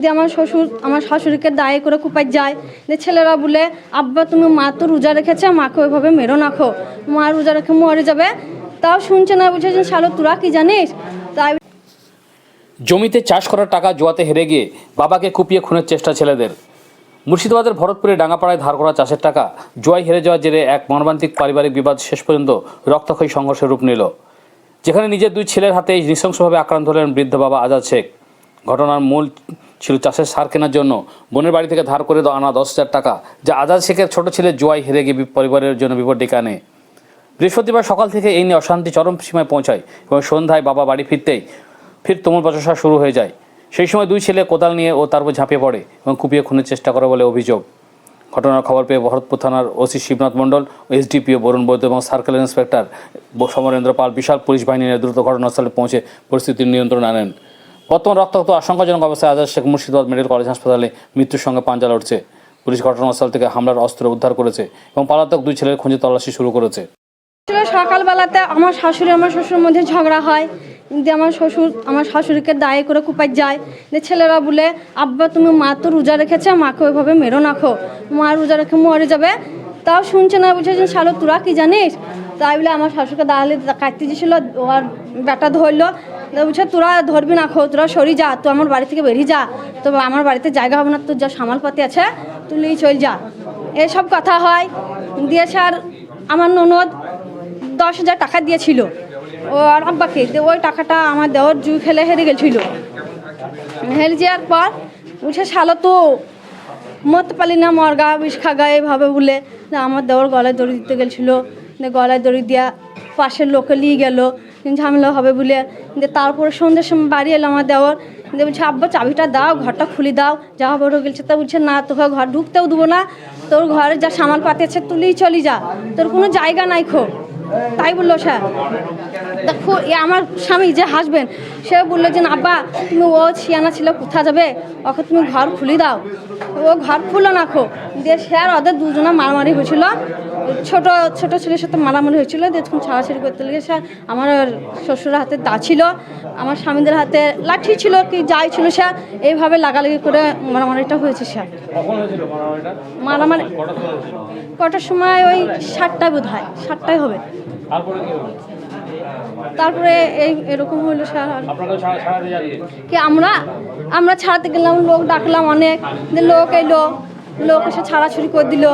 যে আমার শ্বশুর আমার শাশুড়িকে দায়ে করে কুপাই যায়, যে ছেলেরা বলে আব্বা তুমি মা তো রোজা রেখেছে, মাকে ওইভাবে মেরো নাখো, মা রোজা রেখে মরে যাবে। তাও শুনছে না, বলছে যে শালো তোরা কি জানিস। তাই জমিতে চাষ করার টাকা জুয়াতে হেরে গিয়ে বাবাকে কুপিয়ে খুনের চেষ্টা ছেলেদের। মুর্শিদাবাদের ভরতপুরে ডাঙ্গাপাড়ায় ধার করা চাষের টাকা জুয়ায় হেরে যাওয়ার জেরে এক মর্মান্তিক পারিবারিক বিবাদ শেষ পর্যন্ত রক্তক্ষয়ী সংঘর্ষের রূপ নিল, যেখানে নিজের দুই ছেলের হাতে নৃশংসভাবে আক্রান্ত হলেন বৃদ্ধ বাবা আজাদ শেখ। ঘটনার মূল ছিল চাষের সার কেনার জন্য বোনের বাড়ি থেকে ধার করে আনা 10,000 টাকা, যা আজাদ শেখের ছোট ছেলে জুয়ায় হেরে গিয়ে পরিবারের জন্য বিপদ ডেকে আনে। বৃহস্পতিবার সকাল থেকে এই নিয়ে অশান্তি চরম সীমায় পৌঁছায় এবং সন্ধ্যায় বাবা বাড়ি ফিরতেই তুমুল বচসা শুরু হয়ে যায়। সেই সময় দুই ছেলে কোদাল নিয়ে ও তার উপর ঝাঁপিয়ে পড়ে এবং কুপিয়ে খুনের চেষ্টা করে বলে অভিযোগ। ঘটনার খবর পেয়ে ভরতপুর থানার ওসি শিবনাথ মণ্ডল ও এসডিপিও বরুণ বৈদ্য এবং সার্কেল ইন্সপেক্টর সমরেন্দ্র পাল বিশাল পুলিশ বাহিনী নিয়ে দ্রুত ঘটনাস্থলে পৌঁছে পরিস্থিতির নিয়ন্ত্রণ আনেন। বর্তমান রক্তাক্ত আশঙ্কাজনক অবস্থায় আজাদ শেখ মুর্শিদাবাদ মেডিকেল কলেজ হাসপাতালে মৃত্যুর সঙ্গে পাঞ্জা লড়ছে। পুলিশ ঘটনাস্থল থেকে হামলার অস্ত্র উদ্ধার করেছে এবং পলাতক দুই ছেলের খোঁজে তল্লাশি শুরু করেছে। সকালবেলাতে আমার শাশুড়ি আমার শ্বশুরের মধ্যে ঝগড়া হয়, যে আমার শ্বশুর আমার শাশুড়িকে দায়ে করে কুপাই যায়, যে ছেলেরা বলে আব্বা তুমি মা তো রোজা রেখেছে, মাকে ওইভাবে মেরো নাখো, মা রোজা রেখে মরে যাবে। তাও শুনছে না, বলছে যে শালো তোরা কি জানিস। তাই বলে আমার শাশুড়িকে দাঁড়ালে কাটতে দিয়েছিল, আর ব্যাটা ধরলো, বলছে তোরা ধরবি না খো, তোরা সরি যা, তুই আমার বাড়ি থেকে বেরিয়ে যা, তো আমার বাড়িতে জায়গা হবে না, তোর যা সামালপাতি আছে তুই নিয়ে চল যা। এসব কথা হয়। দিয়েছে আর আমার ননদ 10,000 টাকা দিয়েছিল ও আর আব্বাকে, ওই টাকাটা আমার দেওয়ার জুই খেলে হেরে গেছিল। হেরে যাওয়ার পর উঠে শালো তো মরতে পারলি না, মরগা বিষ খাগা এইভাবে বলে আমার দেওয়ার গলায় দড়ি দিতে গেছিলো, গলায় দড়ি দিয়া পাশের লোকে নিয়ে গেল, ঝামেলা হবে বলে। তারপরে সন্ধ্যের সময় বাড়ি এলো আমার দেওয়ার, বলছে আব্বা চাবিটা দাও, ঘরটা খুলে দাও, যা বড় গেছে। তা বলছে না, তোকে ঘর ঢুকতেও দেবো না, তোর ঘরে যা সামাল পাতি আছে তুলেই চলি যা, তোর কোনো জায়গা নাই খো। তাই বললো স্যার। দেখো আমার স্বামী যে হাসবেন, সে বললো যে আব্বা তুমি ও ছিয়ানা ছিল কোথা যাবে, ওকে তুমি ঘর খুলে দাও। ও ঘর খুলো না খো দিয়ে স্যার ওদের দুজনে মারামারি হয়েছিল, ছোট ছোট ছেলের সাথে মারামারি হয়েছিল। দেখুন ছাড়াছাড়ি করতে লেগে স্যার আমার শ্বশুরের হাতে দা ছিল, আমার স্বামীদের হাতে লাঠি ছিল, কি যাই ছিল স্যার, এইভাবে লাগালাগি করে মারামারিটা হয়েছে স্যার। মারামারি কটার সময় ওই 7টায় বোধ হয়, 7টায় হবে। তারপরে এরকম হইলো স্যার। কি আমরা ছাড়াতে গেলাম, লোক ডাকলাম অনেক, লোক এলো, লোক এসে ছাড়াছুড়ি করে দিল।